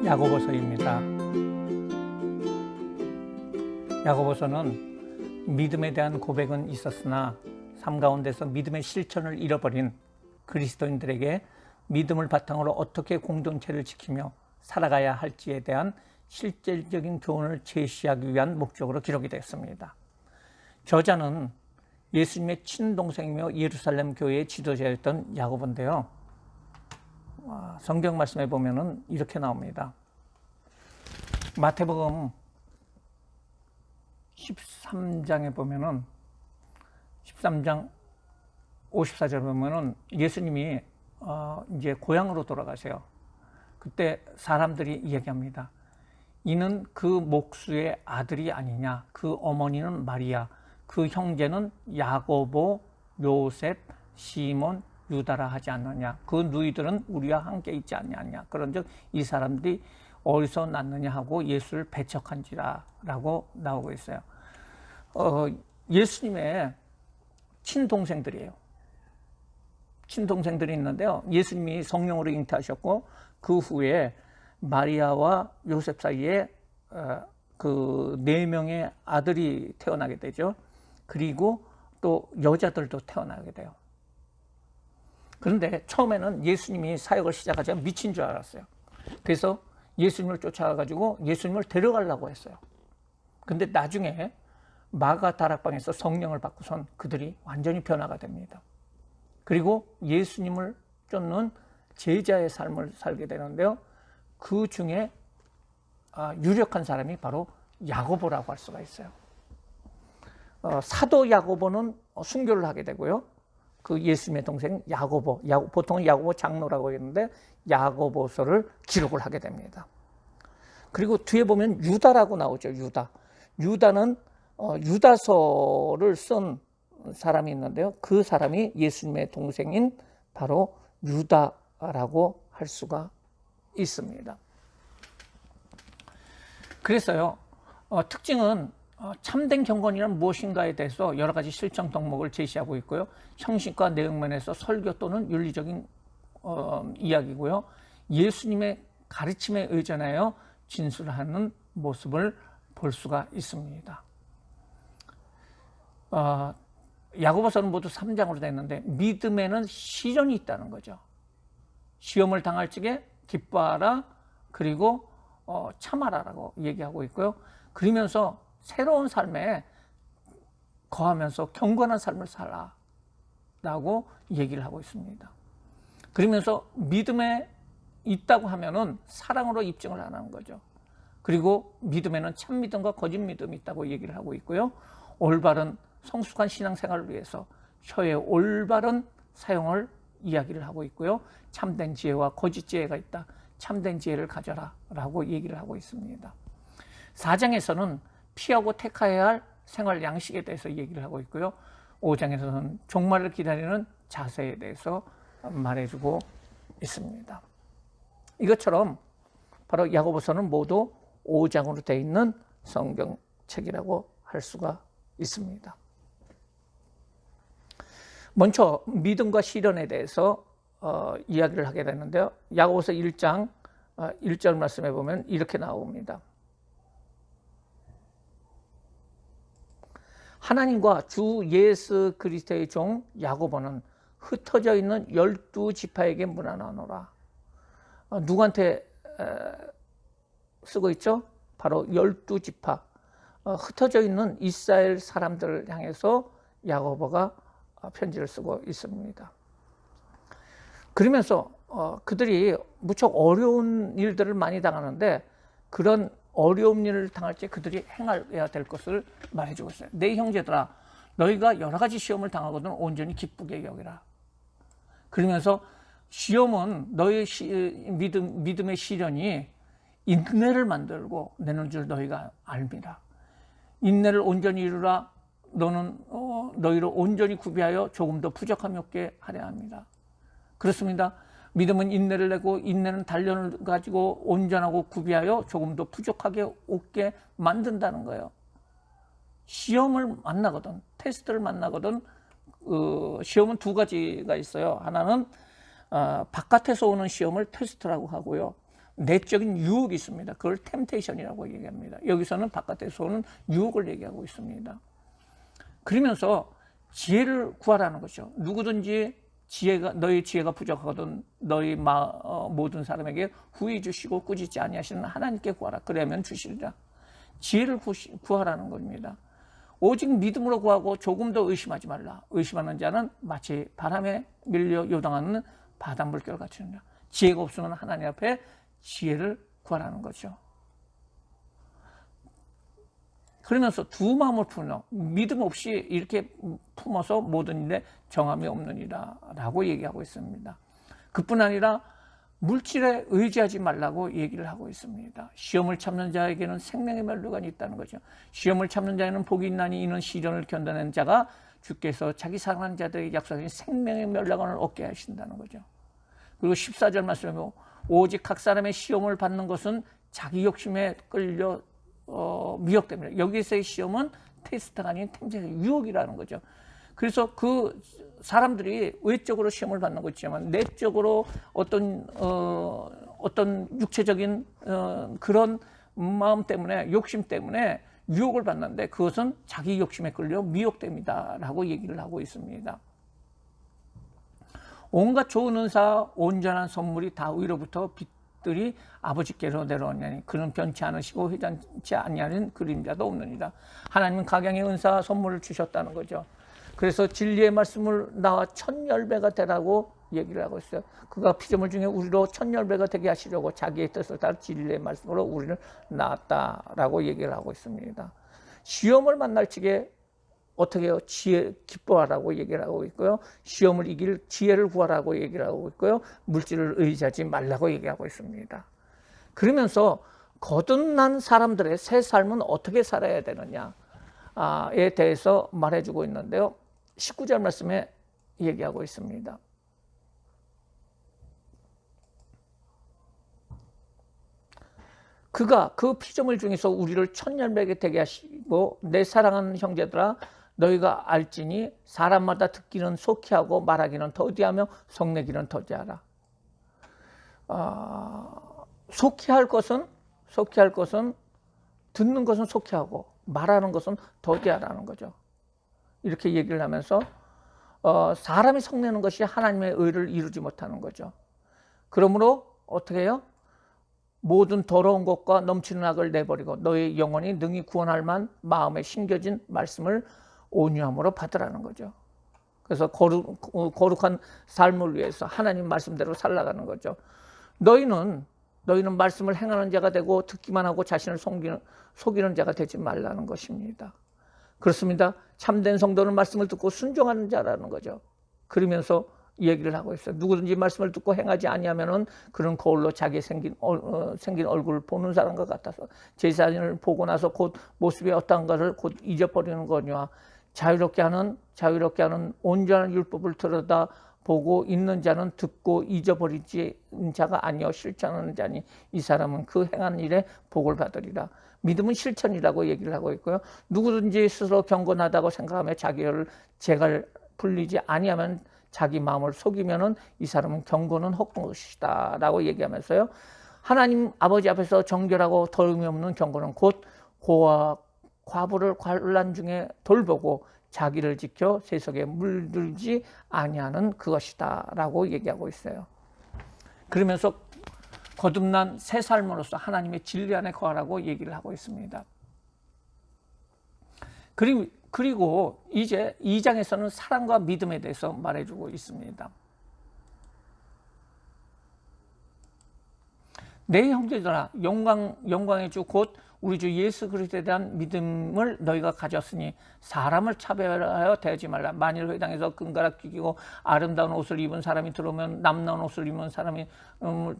야고보서입니다. 야고보서는 믿음에 대한 고백은 있었으나 삶 가운데서 믿음의 실천을 잃어버린 그리스도인들에게 믿음을 바탕으로 어떻게 공동체를 지키며 살아가야 할지에 대한 실질적인 교훈을 제시하기 위한 목적으로 기록이 되었습니다. 저자는 예수님의 친동생이며 예루살렘 교회의 지도자였던 야고보인데요. 성경 말씀에 보면은 이렇게 나옵니다. 마태복음 13장에 보면은 13장 54절 보면은 예수님이 이제 고향으로 돌아가세요. 그때 사람들이 이야기합니다. 이는 그 목수의 아들이 아니냐? 그 어머니는 마리아, 그 형제는 야고보, 요셉, 시몬, 유다라 하지 않느냐? 그 누이들은 우리와 함께 있지 않느냐? 그런즉 이 사람들이 어디서 났느냐 하고 예수를 배척한지라 라고 나오고 있어요. 예수님의 친동생들이에요. 친동생들이 있는데요. 예수님이 성령으로 잉태하셨고 그 후에 마리아와 요셉 사이에 그 4명의 아들이 태어나게 되죠. 그리고 또 여자들도 태어나게 돼요. 그런데 처음에는 예수님이 사역을 시작하자면 미친 줄 알았어요. 그래서 예수님을 쫓아가가지고 예수님을 데려가려고 했어요. 근데 나중에 마가 다락방에서 성령을 받고선 그들이 완전히 변화가 됩니다. 그리고 예수님을 쫓는 제자의 삶을 살게 되는데요. 그 중에 유력한 사람이 바로 야고보라고 할 수가 있어요. 사도 야고보는 순교를 하게 되고요. 그 예수님의 동생 야고보, 보통 야고보 장로라고 했는데 야고보서를 기록을 하게 됩니다. 그리고 뒤에 보면 유다라고 나오죠. 유다는 유다서를 쓴 사람이 있는데요. 그 사람이 예수님의 동생인 바로 유다라고 할 수가 있습니다. 그래서요, 특징은 참된 경건이란 무엇인가에 대해서 여러 가지 실천 덕목을 제시하고 있고요. 형식과 내용면에서 설교 또는 윤리적인 이야기고요. 예수님의 가르침에 의존하여 진술하는 모습을 볼 수가 있습니다. 야고보서는 모두 3장으로 되어 있는데 믿음에는 시련이 있다는 거죠. 시험을 당할 적에 기뻐하라 그리고 참아라라고 얘기하고 있고요. 그러면서 새로운 삶에 거하면서 경건한 삶을 살아라고 얘기를 하고 있습니다. 그러면서 믿음에 있다고 하면은 사랑으로 입증을 안 하는 거죠. 그리고 믿음에는 참 믿음과 거짓 믿음이 있다고 얘기를 하고 있고요. 올바른 성숙한 신앙생활을 위해서 혀의 올바른 사용을 이야기를 하고 있고요. 참된 지혜와 거짓 지혜가 있다. 참된 지혜를 가져라 라고 얘기를 하고 있습니다. 4장에서는 피하고 택해야 할 생활 양식에 대해서 얘기를 하고 있고요. 5장에서는 종말을 기다리는 자세에 대해서 말해주고 있습니다. 이것처럼 바로 야고보서는 모두 5장으로 되어 있는 성경책이라고 할 수가 있습니다. 먼저 믿음과 시련에 대해서 이야기를 하게 되는데요. 야고보서 1장 1절 말씀에 보면 이렇게 나옵니다. 하나님과 주 예수 그리스도의 종 야고보는 흩어져 있는 12지파에게 문안하노라. 누구한테 쓰고 있죠? 바로 12지파. 흩어져 있는 이스라엘 사람들을 향해서 야고보가 편지를 쓰고 있습니다. 그러면서 그들이 무척 어려운 일들을 많이 당하는데 그런 어려운 일을 당할 때 그들이 행해야 될 것을 말해주고 있어요. 내 형제들아, 너희가 여러 가지 시험을 당하거든 온전히 기쁘게 여기라. 그러면서 시험은 너희 믿음의 시련이 인내를 만들고 내는 줄 너희가 압니다. 인내를 온전히 이루라. 너는 너희를 온전히 구비하여 조금 더 부족함이 없게 하려 합니다. 그렇습니다. 믿음은 인내를 내고 인내는 단련을 가지고 온전하고 구비하여 조금 더 부족하게 없게 만든다는 거예요. 시험을 만나거든, 테스트를 만나거든, 시험은 2가지가 있어요. 하나는 바깥에서 오는 시험을 테스트라고 하고요. 내적인 유혹이 있습니다. 그걸 템테이션이라고 얘기합니다. 여기서는 바깥에서 오는 유혹을 얘기하고 있습니다. 그러면서 지혜를 구하라는 거죠. 누구든지 너희 지혜가 부족하거든 너희 모든 사람에게 후히 주시고 꾸짖지 아니하시는 하나님께 구하라. 그러면 주시리라. 지혜를 구하라는 겁니다. 오직 믿음으로 구하고 조금 더 의심하지 말라. 의심하는 자는 마치 바람에 밀려 요동하는 바닷물결 같으니라. 지혜가 없으면 하나님 앞에 지혜를 구하라는 거죠. 그러면서 두 마음을 품어 믿음 없이 이렇게 품어서 모든 일에 정함이 없느니라 라고 얘기하고 있습니다. 그뿐 아니라 물질에 의지하지 말라고 얘기를 하고 있습니다. 시험을 참는 자에게는 생명의 멸류관이 있다는 거죠. 시험을 참는 자에는 복이 있나니 이는 시련을 견뎌낸 자가 주께서 자기 사랑하는 자들에게 약속하신 생명의 멸류관을 얻게 하신다는 거죠. 그리고 14절 말씀에 오직 각 사람의 시험을 받는 것은 자기 욕심에 끌려 미혹됩니다. 여기서의 시험은 테스트가 아닌 유혹이라는 거죠. 그래서 그 사람들이 외적으로 시험을 받는 거 있지만 내적으로 어떤 육체적인 그런 마음 때문에 욕심 때문에 유혹을 받는데 그것은 자기 욕심에 끌려 미혹됩니다 라고 얘기를 하고 있습니다. 온갖 좋은 은사 온전한 선물이 다 위로부터 빛들이 아버지께로 내려오냐니 그는 변치 않으시고 회전치 아니하는 그림자도 없느니라. 하나님은 각양의 은사 선물을 주셨다는 거죠. 그래서 진리의 말씀을 나와 천열배가 되라고 얘기를 하고 있어요. 그가 피조물 중에 우리로 천열배가 되게 하시려고 자기의 뜻을 따라 진리의 말씀으로 우리를 낳았다라고 얘기를 하고 있습니다. 시험을 만날 적에 어떻게 해요? 지혜 기뻐하라고 얘기를 하고 있고요. 시험을 이길 지혜를 구하라고 얘기를 하고 있고요. 물질을 의지하지 말라고 얘기하고 있습니다. 그러면서 거듭난 사람들의 새 삶은 어떻게 살아야 되느냐에 대해서 말해주고 있는데요. 19절 말씀에 얘기하고 있습니다. 그가 그 피조물 중에서 우리를 천열매게 되게 하시고 내 사랑하는 형제들아 너희가 알지니 사람마다 듣기는 속히하고 말하기는 더디하며 성내기는 더디하라. 속히할 것은 듣는 것은 속히하고 말하는 것은 더디하라는 거죠. 이렇게 얘기를 하면서 사람이 성내는 것이 하나님의 의를 이루지 못하는 거죠. 그러므로 어떻게 해요? 모든 더러운 것과 넘치는 악을 내버리고 너희 영혼이 능히 구원할 만 마음에 심겨진 말씀을 온유함으로 받으라는 거죠. 그래서 거룩한 삶을 위해서 하나님 말씀대로 살아가는 거죠. 너희는 말씀을 행하는 자가 되고 듣기만 하고 자신을 속이는 자가 되지 말라는 것입니다. 그렇습니다. 참된 성도는 말씀을 듣고 순종하는 자라는 거죠. 그러면서 얘기를 하고 있어요. 누구든지 말씀을 듣고 행하지 아니하면은 그런 거울로 자기 생긴 얼굴을 보는 사람과 같아서 제 자신을 보고 나서 곧 모습이 어떠한가를 곧 잊어버리는 거니와 자유롭게 하는 온전한 율법을 들여다 보고 있는 자는 듣고 잊어버리지 자가 아니여 실천하는 자니 이 사람은 그 행한 일에 복을 받으리라. 믿음은 실천이라고 얘기를 하고 있고요. 누구든지 스스로 경건하다고 생각하며 자기를 제갈 풀리지 아니하면 자기 마음을 속이면은 이 사람은 경건은 헛것이다 라고 얘기하면서요. 하나님 아버지 앞에서 정결하고 더러움이 없는 경건은 곧 고와 과부를 환난 중에 돌보고 자기를 지켜 세속에 물들지 아니하는 그것이다 라고 얘기하고 있어요. 그러면서 거듭난 새 삶으로서 하나님의 진리 안에 거하라고 얘기를 하고 있습니다. 그리고 이제 2장에서는 사랑과 믿음에 대해서 말해주고 있습니다. 내 형제들아 영광의 주 곧 우리 주 예수 그리스도에 대한 믿음을 너희가 가졌으니 사람을 차별하여 대하지 말라. 만일 회당에서 금가락 끼고 아름다운 옷을 입은 사람이 들어오면 남나운 옷을 입은 사람이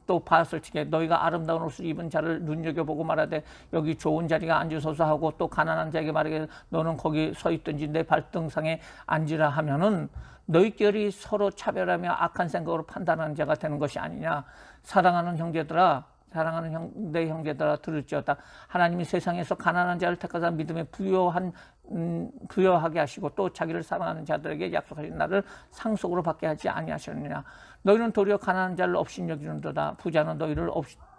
또 봤을 적에 너희가 아름다운 옷을 입은 자를 눈여겨보고 말하되 여기 좋은 자리가 앉으소서 하고 또 가난한 자에게 말하게 너는 거기 서 있든지 내 발등상에 앉으라 하면은 너희끼리 서로 차별하며 악한 생각으로 판단하는 자가 되는 것이 아니냐. 사랑하는 내 형제들아 들을지어다. 하나님이 세상에서 가난한 자를 택하사 믿음에 부여하게 하시고 또 자기를 사랑하는 자들에게 약속하신 나를 상속으로 받게 하지 아니하셨느냐. 너희는 도리어 가난한 자를 업신여기는도다. 부자는 너희를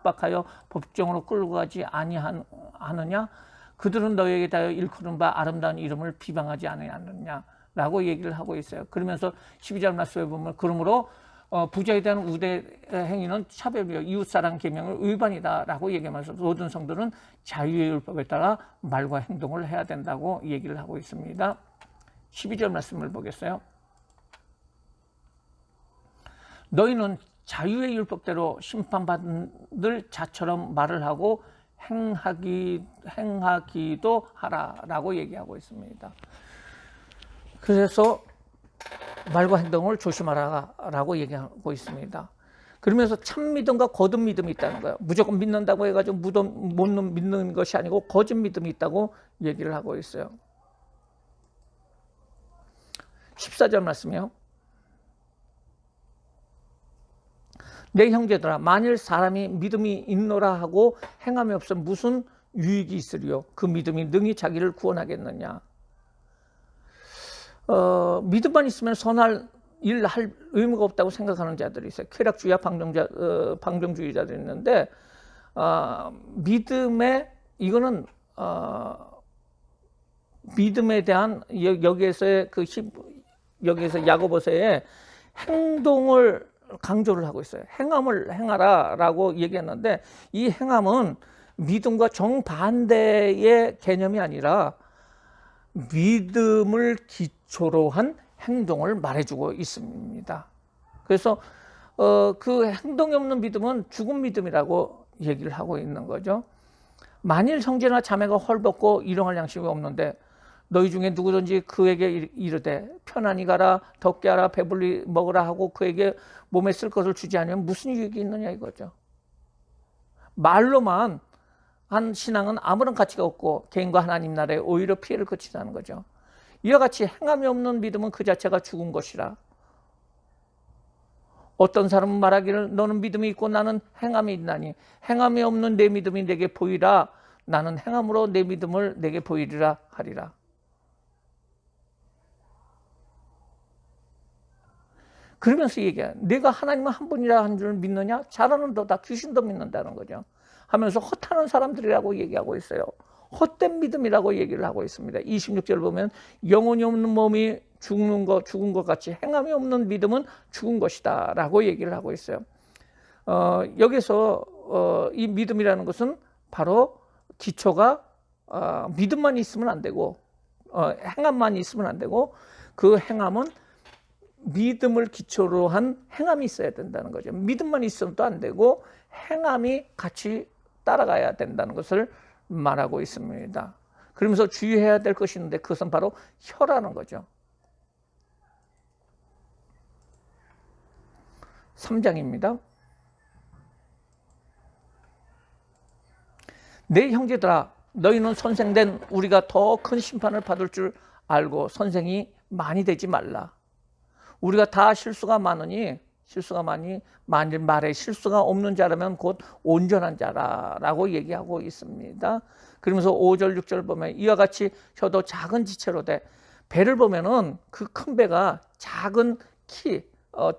핍박하여 법정으로 끌고 가지 아니하느냐? 그들은 너에게 대하여 일컬은 바 아름다운 이름을 비방하지 아니하느냐라고 얘기를 하고 있어요. 그러면서 12절 말씀에 보면 그러므로 부자에 대한 우대 행위는 차별이요 이웃사랑 계명을 위반이다라고 얘기하면서 모든 성도는 자유의 율법에 따라 말과 행동을 해야 된다고 얘기를 하고 있습니다. 12절 말씀을 보겠어요. 너희는 자유의 율법대로 심판받을 자처럼 말을 하고 행하기도 하라라고 얘기하고 있습니다. 그래서 말과 행동을 조심하라라고 얘기하고 있습니다. 그러면서 참 믿음과 거듭 믿음이 있다는 거예요. 무조건 믿는다고 해가지고 못 믿는 것이 아니고 거짓 믿음이 있다고 얘기를 하고 있어요. 14절 말씀이요. 내 형제들아 만일 사람이 믿음이 있노라 하고 행함이 없으면 무슨 유익이 있으리요? 그 믿음이 능히 자기를 구원하겠느냐? 믿음만 있으면 선할 일 할 의무가 없다고 생각하는 자들이 있어요. 쾌락주의와 방종주의자들이 있는데 이거는 믿음에 대한 여기에서 야고보서의 행동을 강조를 하고 있어요. 행함을 행하라라고 얘기했는데 이 행함은 믿음과 정반대의 개념이 아니라 믿음을 기초로 한 행동을 말해주고 있습니다. 그래서 그 행동이 없는 믿음은 죽은 믿음이라고 얘기를 하고 있는 거죠. 만일 형제나 자매가 헐벗고 일용할 양식이 없는데 너희 중에 누구든지 그에게 이르되 편안히 가라 덥게 하라 배불리 먹으라 하고 그에게 몸에 쓸 것을 주지 않으면 무슨 유익이 있느냐 이거죠. 말로만 한 신앙은 아무런 가치가 없고 개인과 하나님 나라에 오히려 피해를 끼친다는 거죠. 이와 같이 행함이 없는 믿음은 그 자체가 죽은 것이라. 어떤 사람은 말하기를 너는 믿음이 있고 나는 행함이 있나니 행함이 없는 내 믿음이 내게 보이라 나는 행함으로 내 믿음을 내게 보이리라 하리라. 그러면서 얘기해. 내가 하나님은 한 분이라 한 줄 믿느냐? 잘하는도다 귀신도 믿는다는 거죠. 하면서 헛하는 사람들이라고 얘기하고 있어요. 헛된 믿음이라고 얘기를 하고 있습니다. 26절 보면 영혼이 없는 몸이 죽은 것 같이 행함이 없는 믿음은 죽은 것이다 라고 얘기를 하고 있어요. 여기서 이 믿음이라는 것은 바로 기초가 믿음만 있으면 안 되고 행함만 있으면 안 되고 그 행함은 믿음을 기초로 한 행함이 있어야 된다는 거죠. 믿음만 있으면 또 안 되고 행함이 같이 따라가야 된다는 것을 말하고 있습니다. 그러면서 주의해야 될 것이 있는데 그것은 바로 혀라는 거죠. 3장입니다. 내 형제들아 너희는 선생된 우리가 더 큰 심판을 받을 줄 알고 선생이 많이 되지 말라. 우리가 다 실수가 많으니 만일 말에 실수가 없는 자라면 곧 온전한 자라라고 얘기하고 있습니다. 그러면서 5절 6절 보면 이와 같이 혀도 작은 지체로 돼. 배를 보면은 그 큰 배가 작은 키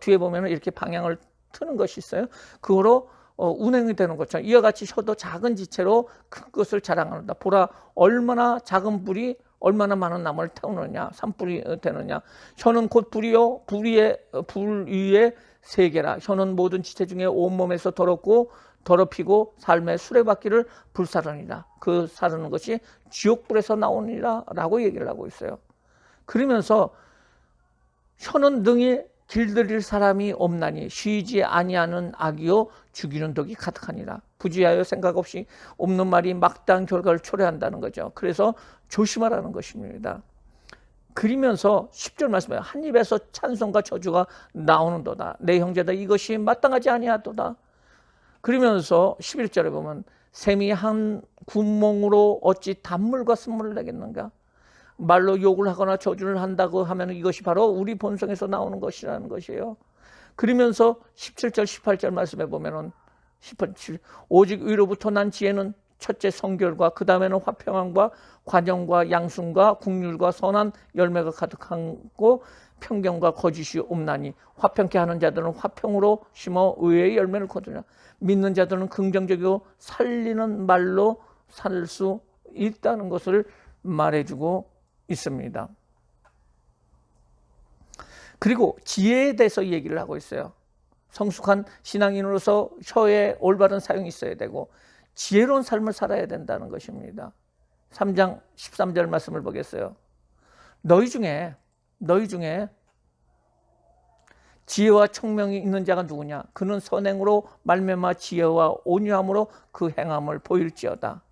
뒤에 보면은 이렇게 방향을 트는 것이 있어요. 그거로 운행이 되는 것처럼 이와 같이 혀도 작은 지체로 큰 것을 자랑한다. 보라 얼마나 작은 불이 얼마나 많은 나무를 태우느냐 산불이 되느냐. 혀는 곧 불이요 불 위에 세계라. 혀는 모든 지체 중에 온몸에서 더럽히고 삶의 수레바퀴를 불사르니라. 그 사르는 것이 지옥불에서 나오니라 라고 얘기를 하고 있어요. 그러면서 혀는 능히 길들일 사람이 없나니 쉬지 아니하는 악이요 죽이는 독이 가득하니라. 부지하여 생각 없이 없는 말이 막다한 결과를 초래한다는 거죠. 그래서 조심하라는 것입니다. 그러면서 10절 말씀에 한 입에서 찬송과 저주가 나오는도다. 내 형제다 이것이 마땅하지 아니하도다. 그러면서 11절에 보면 샘이 한 구멍으로 어찌 단물과 쓴물을 내겠는가. 말로 욕을 하거나 저주를 한다고 하면 이것이 바로 우리 본성에서 나오는 것이라는 것이에요. 그러면서 17절 18절 말씀에 보면은 18절 오직 위로부터 난 지혜는 첫째 성결과 그 다음에는 화평함과 관용과 양순과 국률과 선한 열매가 가득하고 편견과 거짓이 없나니 화평케 하는 자들은 화평으로 심어 의의 열매를 거두냐. 믿는 자들은 긍정적이고 살리는 말로 살 수 있다는 것을 말해주고 있습니다. 그리고 지혜에 대해서 얘기를 하고 있어요. 성숙한 신앙인으로서 혀에 올바른 사용이 있어야 되고 지혜로운 삶을 살아야 된다는 것입니다. 3장 13절 말씀을 보겠어요. 너희 중에 지혜와 총명이 있는 자가 누구냐? 그는 선행으로 말미암아 지혜와 온유함으로 그 행함을 보일지어다.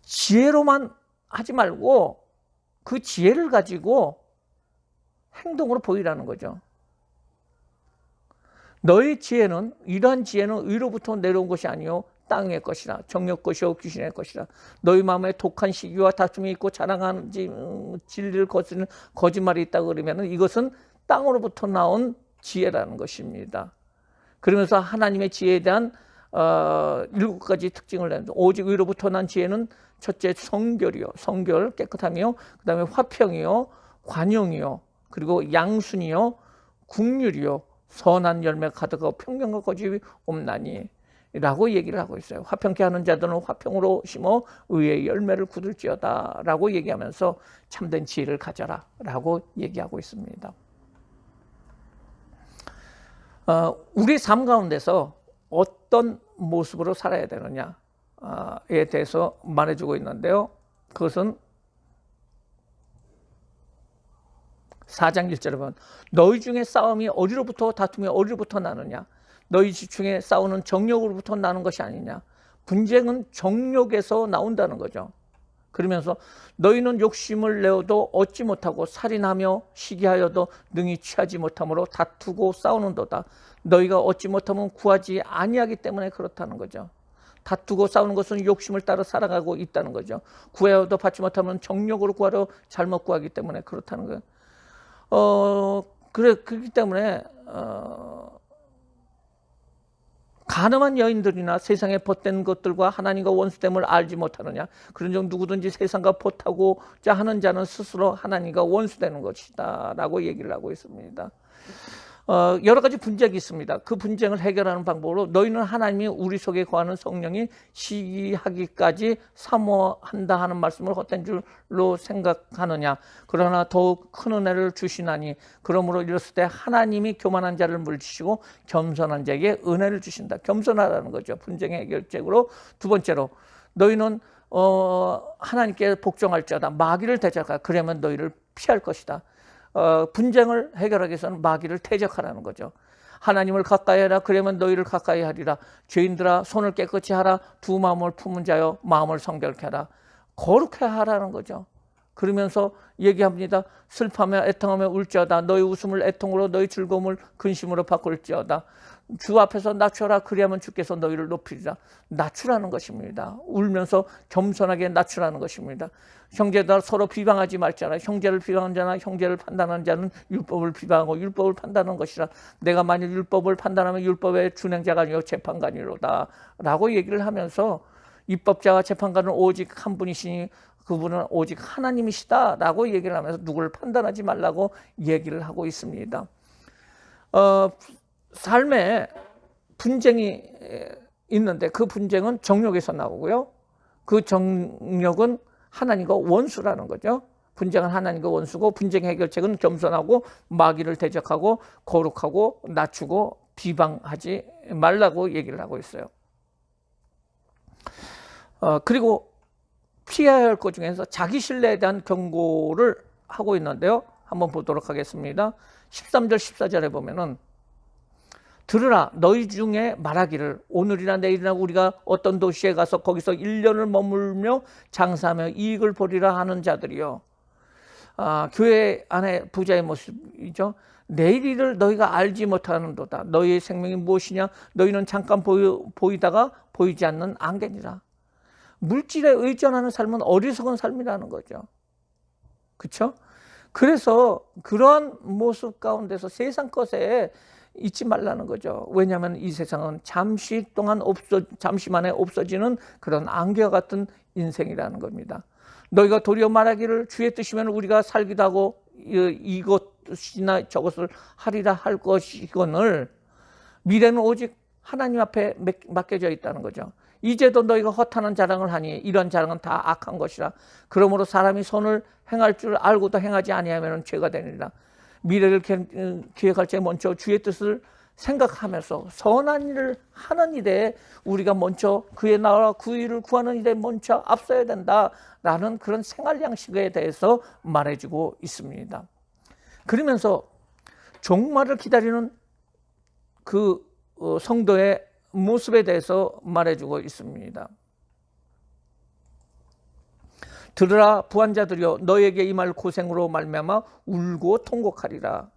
지혜로만 하지 말고 그 지혜를 가지고 행동으로 보이라는 거죠. 너희 지혜는, 이러한 지혜는 의로부터 내려온 것이 아니요 땅의 것이라, 정욕 것이요 귀신의 것이라. 너희 마음에 독한 시기와 다툼이 있고 자랑하는 진리를 거스르는 거짓말이 있다고 그러면 이것은 땅으로부터 나온 지혜라는 것입니다. 그러면서 하나님의 지혜에 대한 7가지 특징을 내는데, 오직 의로부터 난 지혜는 첫째 성결이요, 성결 깨끗함이요, 그 다음에 화평이요, 관용이요, 그리고 양순이요, 국률이요, 선한 열매가 가득하고 평강과 거짓이 없나니 라고 얘기를 하고 있어요. 화평케 하는 자들은 화평으로 심어 의의 열매를 거둘지어다 라고 얘기하면서 참된 지혜를 가져라 라고 얘기하고 있습니다. 우리 삶 가운데서 어떤 모습으로 살아야 되느냐에 대해서 말해주고 있는데요. 그것은 4장 1절에 보면 너희 중에 싸움이 어디로부터, 다툼이 어디로부터 나느냐? 너희 중에 싸우는 정욕으로부터 나는 것이 아니냐? 분쟁은 정욕에서 나온다는 거죠. 그러면서 너희는 욕심을 내어도 얻지 못하고 살인하며 시기하여도 능히 취하지 못함으로 다투고 싸우는도다. 너희가 얻지 못하면 구하지 아니하기 때문에 그렇다는 거죠. 다투고 싸우는 것은 욕심을 따라 살아가고 있다는 거죠. 구하여도 받지 못하면 정욕으로 구하려 잘못 구하기 때문에 그렇다는 거예요. 그렇기 때문에 가늠한 여인들이나 세상에 벗된 것들과 하나님과 원수됨을 알지 못하느냐? 그런즉 누구든지 세상과 벗하고자 하는 자는 스스로 하나님과 원수되는 것이다 라고 얘기를 하고 있습니다. 여러 가지 분쟁이 있습니다. 그 분쟁을 해결하는 방법으로 너희는 하나님이 우리 속에 거하는 성령이 시기하기까지 사모한다 하는 말씀을 헛된 줄로 생각하느냐? 그러나 더욱 큰 은혜를 주시나니 그러므로 이랬을 때 하나님이 교만한 자를 물리치시고 겸손한 자에게 은혜를 주신다. 겸손하라는 거죠. 분쟁의 해결책으로. 두 번째로 너희는 하나님께 복종할지어다. 마귀를 대적하라. 그러면 너희를 피할 것이다. 분쟁을 해결하기 위해서는 마귀를 대적하라는 거죠. 하나님을 가까이 하라. 그러면 너희를 가까이 하리라. 죄인들아 손을 깨끗이 하라. 두 마음을 품은 자여 마음을 성결케 하라. 거룩해 하라는 거죠. 그러면서 얘기합니다. 슬퍼하며 애통하며 울지어다. 너희 웃음을 애통으로 너희 즐거움을 근심으로 바꿀지어다. 주 앞에서 낮춰라. 그리하면 주께서 너희를 높이리라. 낮추라는 것입니다. 울면서 겸손하게 낮추라는 것입니다. 형제들 서로 비방하지 말자라. 형제를 비방하는 자나 형제를 판단하는 자는 율법을 비방하고 율법을 판단하는 것이라. 내가 만일 율법을 판단하면 율법의 준행자가 아니요 재판관이로다 라고 얘기를 하면서 입법자와 재판관은 오직 한 분이시니 그분은 오직 하나님이시다 라고 얘기를 하면서 누구를 판단하지 말라고 얘기를 하고 있습니다. 삶에 분쟁이 있는데 그 분쟁은 정욕에서 나오고요. 그 정욕은 하나님과 원수라는 거죠. 분쟁은 하나님과 원수고 분쟁 해결책은 겸손하고 마귀를 대적하고 거룩하고 낮추고 비방하지 말라고 얘기를 하고 있어요. 그리고 피해야 할 것 중에서 자기 신뢰에 대한 경고를 하고 있는데요. 한번 보도록 하겠습니다. 13절 14절에 보면은 들으라 너희 중에 말하기를 오늘이나 내일이나 우리가 어떤 도시에 가서 거기서 1년을 머물며 장사하며 이익을 보리라 하는 자들이요. 교회 안에 부자의 모습이죠. 내일 일을 너희가 알지 못하는도다. 너희의 생명이 무엇이냐? 너희는 잠깐 보이다가 보이지 않는 안개니라. 물질에 의존하는 삶은 어리석은 삶이라는 거죠. 그렇죠? 그래서 그러한 모습 가운데서 세상 것에 잊지 말라는 거죠. 왜냐하면 이 세상은 잠시 만에 없어지는 그런 안개와 같은 인생이라는 겁니다. 너희가 도리어 말하기를 주의 뜻이면 우리가 살기도 하고 이것이나 저것을 하리라 할 것이거늘 미래는 오직 하나님 앞에 맡겨져 있다는 거죠. 이제도 너희가 허탄한 자랑을 하니 이런 자랑은 다 악한 것이라. 그러므로 사람이 손을 행할 줄 알고도 행하지 아니하면 죄가 되느니라. 미래를 기획할 때 먼저 주의 뜻을 생각하면서 선한 일을 하는 일에 우리가 먼저 그의 나라 그 일을 구하는 일에 먼저 앞서야 된다라는 그런 생활 양식에 대해서 말해주고 있습니다. 그러면서 종말을 기다리는 그 성도의 모습에 대해서 말해주고 있습니다. 들으라 부한자들이여 너희에게 임할 고생으로 말미암아 울고 통곡하리라.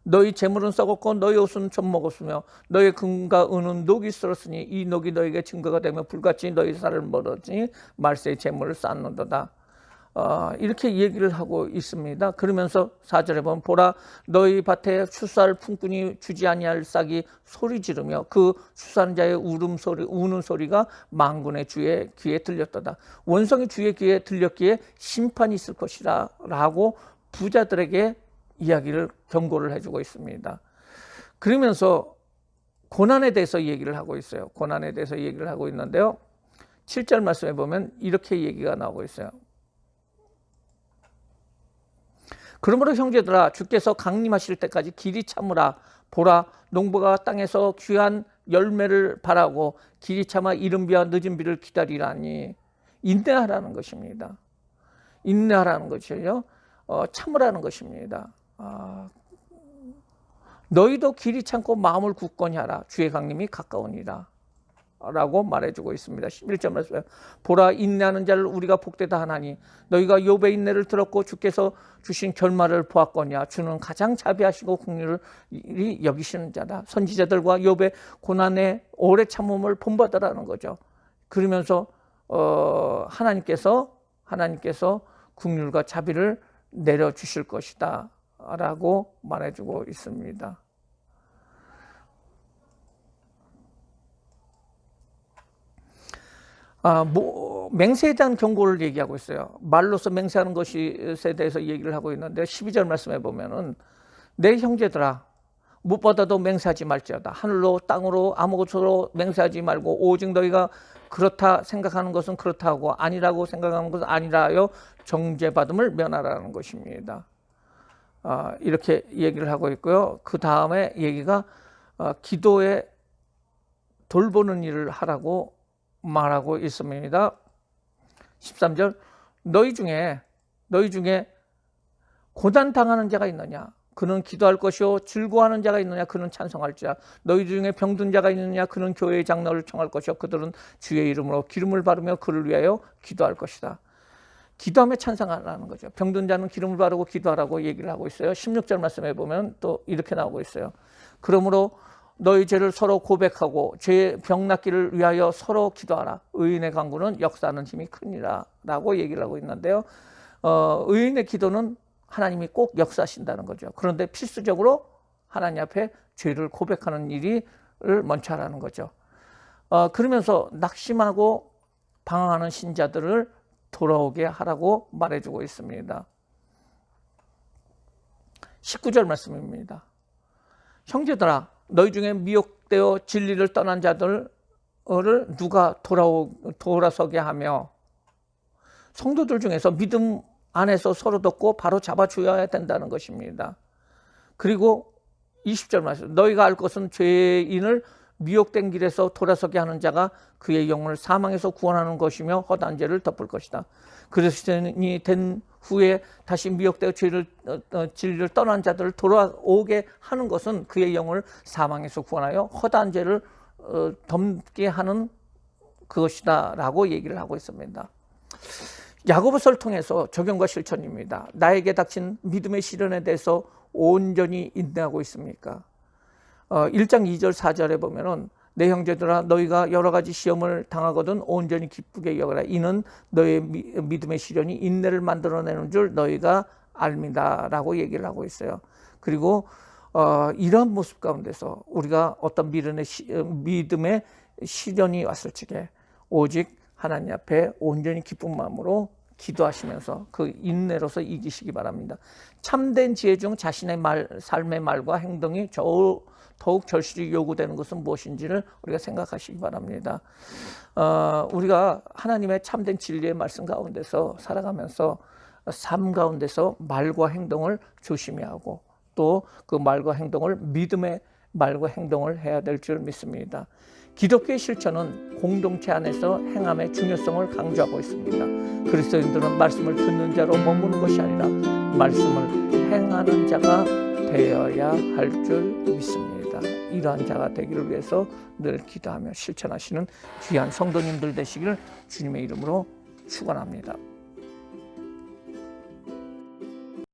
너희 재물은 썩었고 너희 옷은 젖먹었으며 너희 금과 은은 녹이 쓸었으니 이 녹이 너희에게 증거가 되며 불같이 너희 살을 멀었으니 말세의 재물을 쌓는도다. 이렇게 얘기를 하고 있습니다. 그러면서 4절에 보면 보라 너희 밭에 추수할 품꾼이 주지 아니할 싹이 소리 지르며 그 추수하는 자의 우는 소리가 만군의 주의 귀에 들렸도다. 원성이 주의 귀에 들렸기에 심판이 있을 것이라 라고 부자들에게 이야기를 경고를 해주고 있습니다. 그러면서 고난에 대해서 얘기를 하고 있어요. 고난에 대해서 얘기를 하고 있는데요. 7절 말씀에 보면 이렇게 얘기가 나오고 있어요. 그러므로 형제들아 주께서 강림하실 때까지 길이 참으라. 보라 농부가 땅에서 귀한 열매를 바라고 길이 참아 이른 비와 늦은 비를 기다리라니. 인내하라는 것입니다. 인내하라는 것이요. 참으라는 것입니다. 너희도 길이 참고 마음을 굳건히 하라. 주의 강림이 가까우니라 라고 말해주고 있습니다. 11절 말씀 보라 인내하는 자를 우리가 복되다 하나니 너희가 욥의 인내를 들었고 주께서 주신 결말을 보았거냐. 주는 가장 자비하시고 긍휼을 여기시는 자다. 선지자들과 욥의 고난의 오래 참음을 본받으라는 거죠. 그러면서 하나님께서 긍휼과 자비를 내려주실 것이다 라고 말해주고 있습니다. 맹세에 대한 경고를 얘기하고 있어요. 말로서 맹세하는 것에 대해서 얘기를 하고 있는데 12절 말씀에 보면은 내 형제들아 무엇보다도 맹세하지 말지어다. 하늘로 땅으로 아무것으로 맹세하지 말고 오직 너희가 그렇다 생각하는 것은 그렇다 하고 아니라고 생각하는 것은 아니라 하여 정죄받음을 면하라는 것입니다. 이렇게 얘기를 하고 있고요. 그 다음에 얘기가 기도에 돌보는 일을 하라고 말하고 있습니다. 13절 너희 중에 고난 당하는 자가 있느냐 그는 기도할 것이요 즐거워하는 자가 있느냐 그는 찬송할 자 너희 중에 병든 자가 있느냐 그는 교회의 장로를 청할 것이요 그들은 주의 이름으로 기름을 바르며 그를 위하여 기도할 것이다. 기도하며 찬송하라는 거죠. 병든 자는 기름을 바르고 기도하라고 얘기를 하고 있어요. 16절 말씀에 보면 또 이렇게 나오고 있어요. 그러므로 너희 죄를 서로 고백하고 죄의 병 낫기를 위하여 서로 기도하라. 의인의 간구는 역사하는 힘이 크니라 라고 얘기를 하고 있는데요. 의인의 기도는 하나님이 꼭 역사하신다는 거죠. 그런데 필수적으로 하나님 앞에 죄를 고백하는 일을 먼저 하라는 거죠. 그러면서 낙심하고 방황하는 신자들을 돌아오게 하라고 말해주고 있습니다. 19절 말씀입니다. 형제들아 너희 중에 미혹되어 진리를 떠난 자들을 누가 돌아서게 하며 성도들 중에서 믿음 안에서 서로 돕고 바로 잡아줘야 된다는 것입니다. 그리고 20절 말씀 너희가 알 것은 죄인을 미혹된 길에서 돌아서게 하는 자가 그의 영혼을 사망에서 구원하는 것이며 허다한 죄를 덮을 것이다. 그리스도인이 된 후에 다시 미혹되어 진리를 떠난 자들을 돌아오게 하는 것은 그의 영혼을 사망에서 구원하여 허다한 죄를 덮게 하는 그것이다 라고 얘기를 하고 있습니다. 야고보서를 통해서 적용과 실천입니다. 나에게 닥친 믿음의 시련에 대해서 온전히 인내하고 있습니까? 1장 2절 4절에 보면은 내 형제들아 너희가 여러 가지 시험을 당하거든 온전히 기쁘게 여겨라. 이는 너의 믿음의 시련이 인내를 만들어내는 줄 너희가 압니다 라고 얘기를 하고 있어요. 그리고 이런 모습 가운데서 우리가 어떤 믿음의 시련이 왔을 적에 오직 하나님 앞에 온전히 기쁜 마음으로 기도하시면서 그 인내로서 이기시기 바랍니다. 참된 지혜 중 자신의 삶의 말과 행동이 더욱 절실히 요구되는 것은 무엇인지를 우리가 생각하시기 바랍니다. 우리가 하나님의 참된 진리의 말씀 가운데서 살아가면서 삶 가운데서 말과 행동을 조심히 하고 또 그 말과 행동을 믿음의 말과 행동을 해야 될 줄 믿습니다. 기독교의 실천은 공동체 안에서 행함의 중요성을 강조하고 있습니다. 그리스도인들은 말씀을 듣는 자로 머무는 것이 아니라 말씀을 행하는 자가 되어야 할 줄 믿습니다. 이러한 자가 되기를 위해서 늘 기도하며 실천하시는 귀한 성도님들 되시기를 주님의 이름으로 축원합니다.